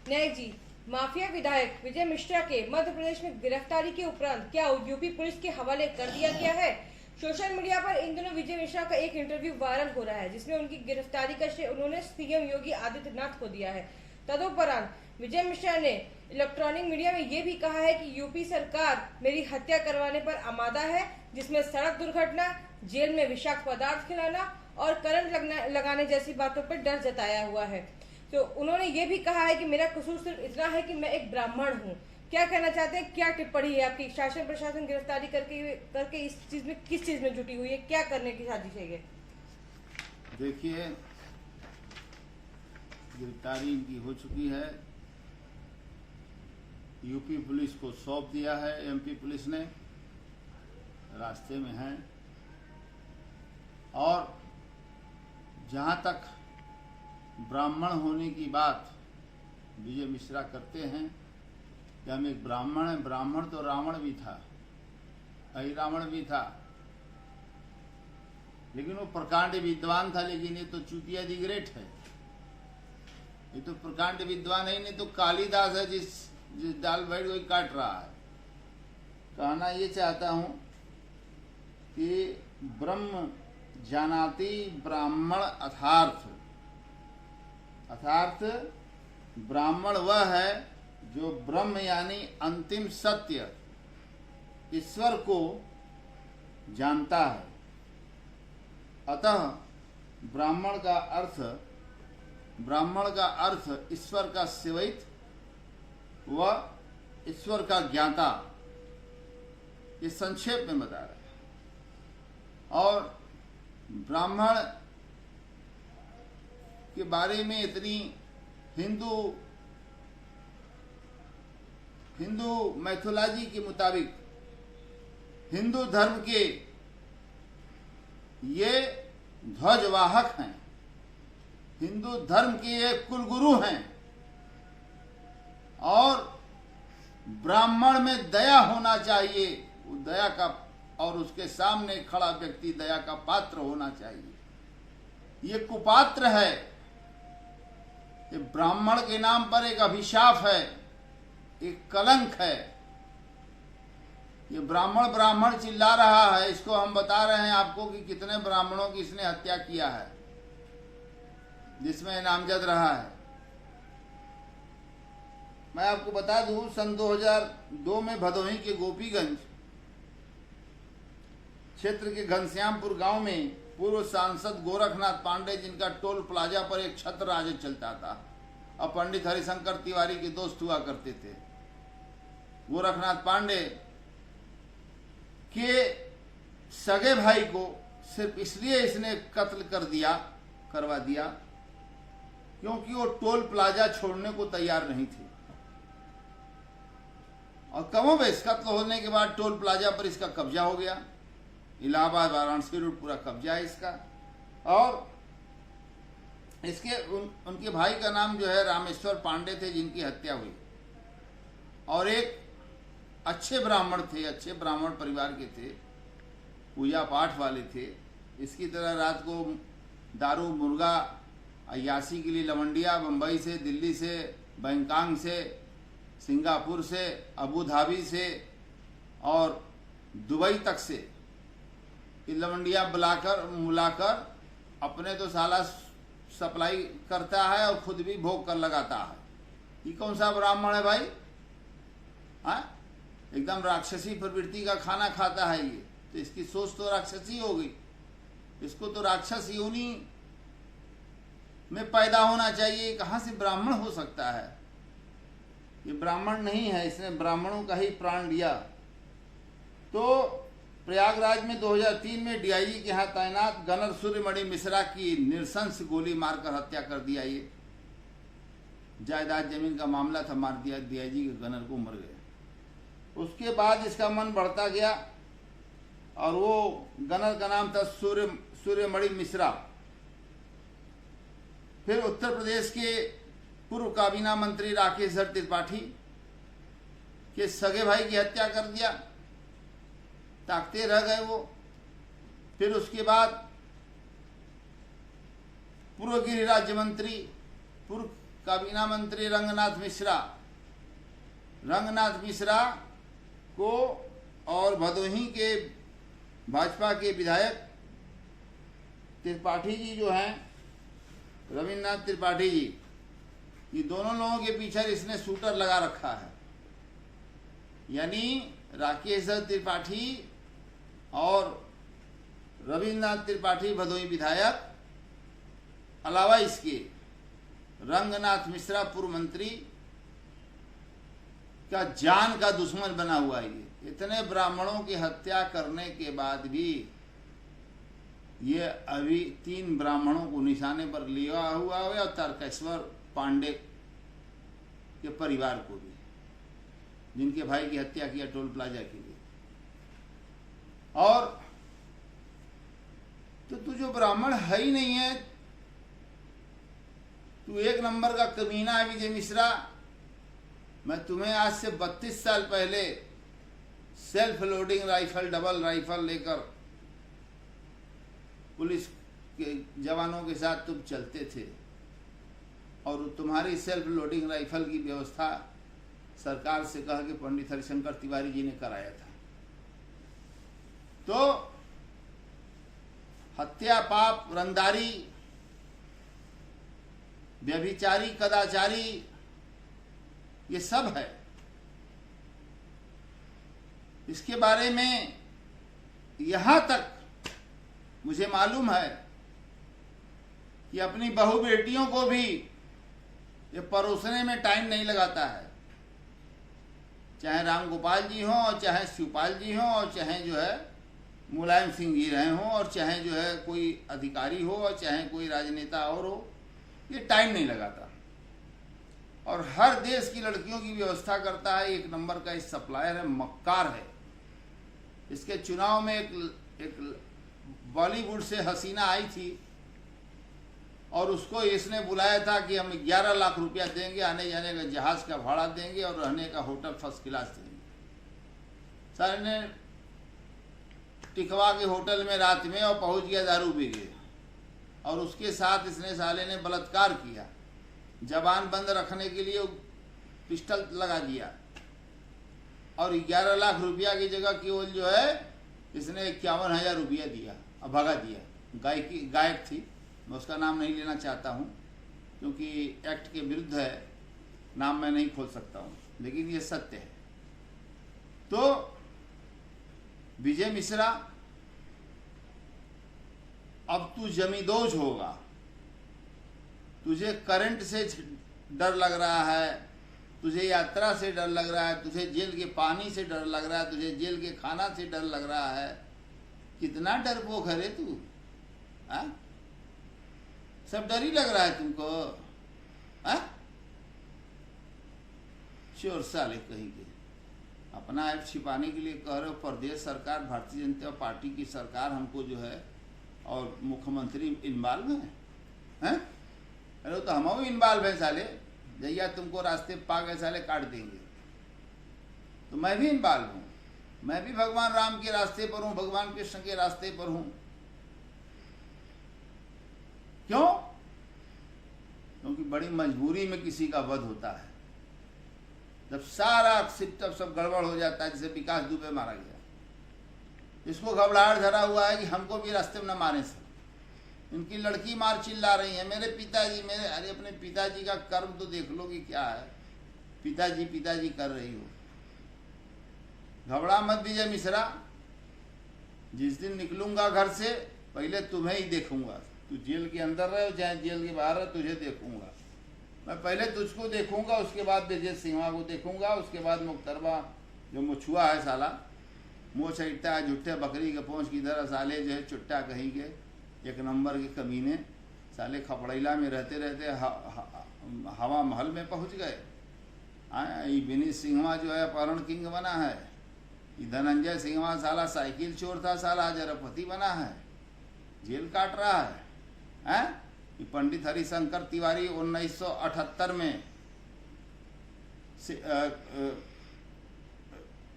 नायक जी, mafia विधायक विजय मिश्रा के मध्य प्रदेश में गिरफ्तारी के उपरांत क्या यूपी पुलिस के हवाले कर दिया गया है? सोशल मीडिया पर इन दिनों विजय मिश्रा का एक इंटरव्यू वायरल हो रहा है, जिसमें उनकी गिरफ्तारी का श्रेय उन्होंने सीएम योगी आदित्यनाथ को दिया है। तदुपरांत विजय मिश्रा ने इलेक्ट्रॉनिक मीडिया में ये भी कहा है कि यूपी सरकार मेरी हत्या करवाने पर आमादा है, जिसमें सड़क दुर्घटना, जेल में विषाक्त पदार्थ खिलाना और करंट लगाने जैसी बातों पर डर जताया हुआ है। तो उन्होंने ये भी कहा है कि मेरा कसूर सिर्फ इतना है कि मैं एक ब्राह्मण हूँ। क्या कहना चाहते हैं, क्या टिप्पणी है आपकी? शासन प्रशासन गिरफ्तारी करके इस चीज में किस चीज में जुटी हुई है, क्या करने की साजिश है ये? देखिए, गिरफ्तारी इनकी हो चुकी है। यूपी पुलिस को सौंप दिया है, एमपी पुलिस ने रास्ते में है। और जहां तक ब्राह्मण होने की बात विजय मिश्रा करते हैं कि हम एक ब्राह्मण हैं, ब्राह्मण तो रावण भी था, रावण भी था, लेकिन वो प्रकांड विद्वान था। लेकिन ये तो चूतिया दी ग्रेट है, ये तो प्रकांड विद्वान है, नहीं तो कालिदास है जिस डाल बैठ कोई काट रहा है। कहना ये चाहता हूं कि ब्रह्म जानाति ब्राह्मण अर्थार्थ, अर्थात ब्राह्मण वह है जो ब्रह्म यानी अंतिम सत्य ईश्वर को जानता है। अतः ब्राह्मण का अर्थ ईश्वर का सेवित व ईश्वर का ज्ञाता, ये संक्षेप में बता रहा है। और ब्राह्मण के बारे में इतनी हिंदू मैथोलॉजी के मुताबिक हिंदू धर्म के ये ध्वजवाहक हैं, हिंदू धर्म के ये कुलगुरु हैं। और ब्राह्मण में दया होना चाहिए, वो दया का, और उसके सामने खड़ा व्यक्ति दया का पात्र होना चाहिए। ये कुपात्र है, ये ब्राह्मण के नाम पर एक अभिशाप है, एक कलंक है। ये ब्राह्मण ब्राह्मण चिल्ला रहा है, इसको हम बता रहे हैं आपको कि कितने ब्राह्मणों की इसने हत्या किया है, जिसमें नामजद रहा है। मैं आपको बता दूं, सन 2002 में भदोही के गोपीगंज क्षेत्र के घनश्यामपुर गांव में पूर्व सांसद गोरखनाथ पांडे, जिनका टोल प्लाजा पर एक छत्र राज चलता था, और पंडित हरिशंकर तिवारी के दोस्त हुआ करते थे। गोरखनाथ पांडे के सगे भाई को सिर्फ इसलिए इसने कत्ल करवा दिया क्योंकि वो टोल प्लाजा छोड़ने को तैयार नहीं थे। और कमोबेश कत्ल होने के बाद टोल प्लाजा पर इसका कब्जा हो गया। इलाहाबाद वाराणसी रोड पूरा कब्जा है इसका। और इसके उनके भाई का नाम जो है रामेश्वर पांडे थे, जिनकी हत्या हुई। और एक अच्छे ब्राह्मण थे, अच्छे ब्राह्मण परिवार के थे, पूजा पाठ वाले थे। इसकी तरह रात को दारू मुर्गा अयासी के लिए लवंडिया बम्बई से, दिल्ली से, बैंकॉक से, सिंगापुर से, अबू धाबी से और दुबई तक से ये लवंडिया मुलाकर अपने तो साला सप्लाई करता है और खुद भी भोग कर लगाता है। ये कौन सा ब्राह्मण है भाई? हाँ, एकदम राक्षसी प्रवृत्ति का खाना खाता है ये। तो इसकी सोच तो राक्षसी हो गई। इसको तो राक्षस योनि में पैदा होना चाहिए। कहाँ से ब्राह्मण हो सकता है? ये ब्राह्मण नहीं है, इसने ब्राह्मणों का ही प्राण लिया। तो प्रयागराज में 2003 में डीआईजी के यहाँ तैनात गनर सूर्यमणि मिश्रा की नृशंस गोली मारकर हत्या कर दिया। ये जायदाद जमीन का मामला था, मार दिया डीआईजी के, गनर को मर गए। उसके बाद इसका मन बढ़ता गया और वो गनर का नाम था सूर्यमणि मिश्रा। फिर उत्तर प्रदेश के पूर्व काबीना मंत्री राकेश त्रिपाठी के सगे भाई की हत्या कर दिया, ताकते रह गए वो। फिर उसके बाद पूर्व गृह राज्य मंत्री, पूर्व काबीना मंत्री रंगनाथ मिश्रा को और भदोही के भाजपा के विधायक त्रिपाठी जी जो हैं, रविन्द्रनाथ त्रिपाठी जी, ये दोनों लोगों के पीछे इसने शूटर लगा रखा है। यानी राकेश त्रिपाठी और रविन्द्रनाथ त्रिपाठी भदोही विधायक, अलावा इसके रंगनाथ मिश्रा पूर्व मंत्री का जान का दुश्मन बना हुआ है। इतने ब्राह्मणों की हत्या करने के बाद भी ये अभी 3 ब्राह्मणों को निशाने पर लिया हुआ है और तारकेश्वर पांडे के परिवार को भी, जिनके भाई की हत्या किया टोल प्लाजा के लिए। और तो तू जो ब्राह्मण है ही नहीं है, तू एक नंबर का कमीना है विजय मिश्रा। मैं तुम्हें आज से 32 साल पहले self loading rifle, double rifle लेकर पुलिस के जवानों के साथ तुम चलते थे और तुम्हारी सेल्फ लोडिंग राइफल की व्यवस्था सरकार से कह के पंडित हरिशंकर तिवारी जी ने कराया था। तो हत्या, पाप, रंगदारी, व्यभिचारी, कदाचारी, ये सब है। इसके बारे में यहां तक मुझे मालूम है कि अपनी बहू बेटियों को भी ये परोसने में टाइम नहीं लगाता है। चाहे राम गोपाल जी हों और चाहे शिवपाल जी हों और चाहे जो है मुलायम सिंह जी रहे हों और चाहे जो है कोई अधिकारी हो और चाहे कोई राजनेता और हो, ये टाइम नहीं लगाता और हर देश की लड़कियों की व्यवस्था करता है। 1 नंबर का इस सप्लायर है, मक्कार है। इसके चुनाव में एक बॉलीवुड से हसीना आई थी और उसको इसने बुलाया था कि हम 11 लाख रुपया देंगे, आने जाने का जहाज का भाड़ा देंगे और रहने का होटल फर्स्ट क्लास देंगे। सारे ने टिकवा के होटल में रात में और पहुंच गया दारू पी के और उसके साथ इसने साले ने बलात्कार किया। जबान बंद रखने के लिए पिस्टल लगा दिया और 11 लाख रुपया की जगह केवल जो है इसने 51,000 रुपया दिया और भगा दिया। गायक थी, मैं उसका नाम नहीं लेना चाहता हूँ क्योंकि एक्ट के विरुद्ध है, नाम मैं नहीं खोल सकता हूँ, लेकिन ये सत्य है। तो विजय मिश्रा, अब तू जमींदोज होगा। तुझे करंट से डर लग रहा है, तुझे यात्रा से डर लग रहा है, तुझे जेल के पानी से डर लग रहा है, तुझे जेल के खाना से डर लग रहा है। कितना डरपोक है रे तू, सब डर ही लग रहा है तुमको, चोर साले कहीं के। अपना ऐप छिपाने के लिए कह रहे हो। प्रदेश सरकार, भारतीय जनता पार्टी की सरकार हमको जो है और मुख्यमंत्री इन्वॉल्व हैं। अरे तो हम भी इन्वॉल्व है साले, जैया तुमको रास्ते पा गए साले काट देंगे। तो मैं भी इन्वॉल्व हूँ, मैं भी भगवान राम के रास्ते पर हूँ, भगवान कृष्ण के रास्ते पर हूँ। क्यों? क्योंकि बड़ी मजबूरी में किसी का वध होता है। जब सारा सिस्टम सब गड़बड़ हो जाता है, जैसे विकास दुबे मारा गया, इसको घबराहट धरा हुआ है कि हमको भी रास्ते में न मारे सर। इनकी लड़की मार चिल्ला रही है, मेरे पिताजी, मेरे। अरे अपने पिताजी का कर्म तो देख लो कि क्या है, पिताजी पिताजी कर रही हो। घबरा मत विजय मिश्रा, जिस दिन निकलूंगा घर से पहले तुम्हें ही देखूंगा। तू जेल के अंदर रहे चाहे जेल के बाहर रहे, तुझे देखूंगा मैं। पहले तुझको देखूंगा, उसके बाद विजय सिंघवा को देखूंगा, उसके बाद मुख्तरबा जो मुछुआ है साला, मुँह छीटता है झुट्टे बकरी के पूंछ की तरह साले जो है चुट्टा कहीं के 1 नंबर के कमीने साले खपड़ैला में रहते रहते हवा महल में पहुंच गए। विनीत सिंघवा जो है अपहरण किंग बना है। धनंजय सिंघवा साला साइकिल चोर था, साला आज अरबपति बना है, जेल काट रहा है। पंडित हरिशंकर तिवारी 1978 में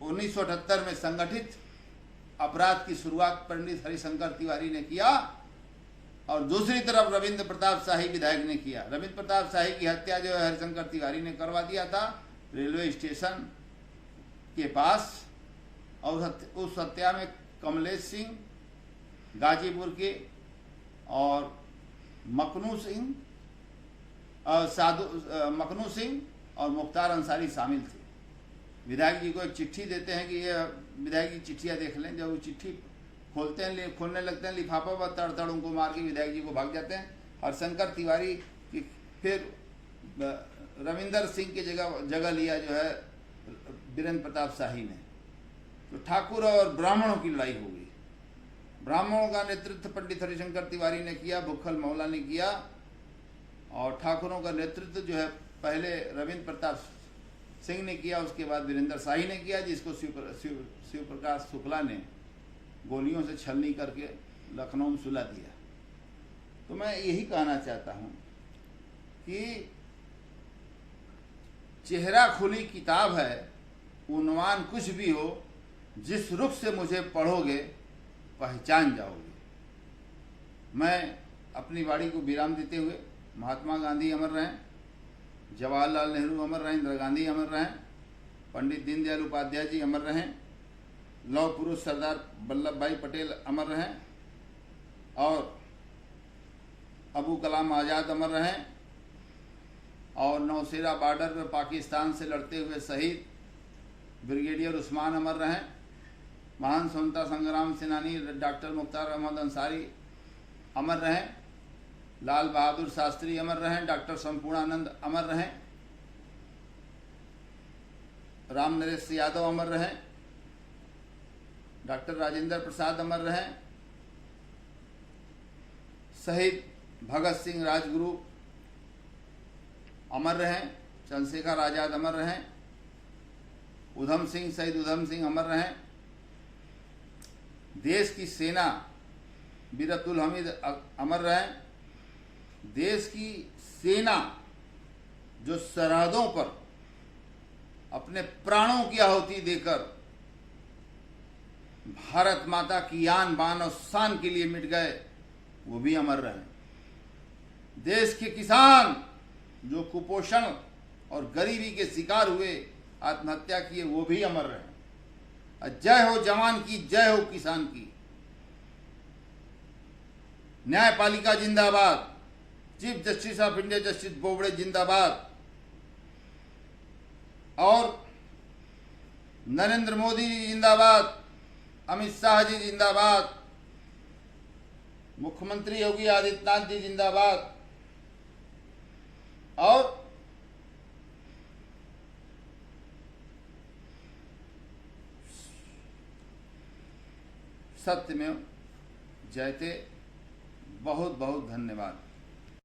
1978 में संगठित अपराध की शुरुआत पंडित हरिशंकर तिवारी ने किया और दूसरी तरफ रविंद्र प्रताप शाही विधायक ने किया। रविंद्र प्रताप शाही की हत्या जो है हरिशंकर तिवारी ने करवा दिया था रेलवे स्टेशन के पास, और उस हत्या में कमलेश सिंह गाजीपुर के और मखनू सिंह और मुख्तार अंसारी शामिल थे। विधायक जी को एक चिट्ठी देते हैं कि ये विधायक जी चिट्ठियाँ देख लें। जब वो चिट्ठी खोलते हैं, खोलने लगते हैं, लिफाफा पर तड़ उनको मार के विधायक जी को भाग जाते हैं। हरिशंकर तिवारी की फिर रविंदर सिंह की जगह लिया जो है वीरेंद्र प्रताप शाही ने। तो ठाकुर और ब्राह्मणों की लड़ाई हो गई। ब्राह्मणों का नेतृत्व पंडित हरिशंकर तिवारी ने किया, भुक्खल मौला ने किया, और ठाकुरों का नेतृत्व जो है पहले रविंद्र प्रताप सिंह ने किया, उसके बाद वीरेंद्र शाही ने किया, जिसको शिव प्रकाश शुक्ला ने गोलियों से छलनी करके लखनऊ में सुला दिया। तो मैं यही कहना चाहता हूँ कि चेहरा खुली किताब है, उन्वान कुछ भी हो, जिस रुख से मुझे पढ़ोगे पहचान जाओगे। मैं अपनी वाणी को विराम देते हुए महात्मा गांधी अमर रहें, जवाहरलाल नेहरू अमर रहें, इंदिरा गांधी अमर रहें, पंडित दीनदयाल उपाध्याय जी अमर रहें, लौह पुरुष सरदार वल्लभ भाई पटेल अमर रहें, और अबू कलाम आज़ाद अमर रहें, और नौशेरा बॉर्डर में पाकिस्तान से लड़ते हुए शहीद ब्रिगेडियर उस्मान अमर रहें, महान स्वतंत्रता संग्राम सेनानी डॉक्टर मुख्तार अहमद अंसारी अमर रहें, लाल बहादुर शास्त्री अमर रहें, डॉक्टर संपूर्णानंद अमर रहें, राम नरेश यादव अमर रहें, डॉक्टर राजेंद्र प्रसाद अमर रहें, शहीद भगत सिंह राजगुरु अमर रहें, चंद्रशेखर आजाद अमर रहें, शहीद उधम सिंह अमर रहें, देश की सेना बीरतुल हमीद अमर रहें, देश की सेना जो सरहदों पर अपने प्राणों की आहुति देकर भारत माता की आन बान और शान के लिए मिट गए, वो भी अमर रहें। देश के किसान जो कुपोषण और गरीबी के शिकार हुए, आत्महत्या किए, वो भी अमर रहें। जय हो जवान की, जय हो किसान की। न्यायपालिका जिंदाबाद, chief justice of India justice Bobde जिंदाबाद, और नरेंद्र मोदी जी जिंदाबाद, अमित शाह जी जिंदाबाद, मुख्यमंत्री योगी आदित्यनाथ जी जिंदाबाद, और सत्यमेव जयते। बहुत बहुत धन्यवाद।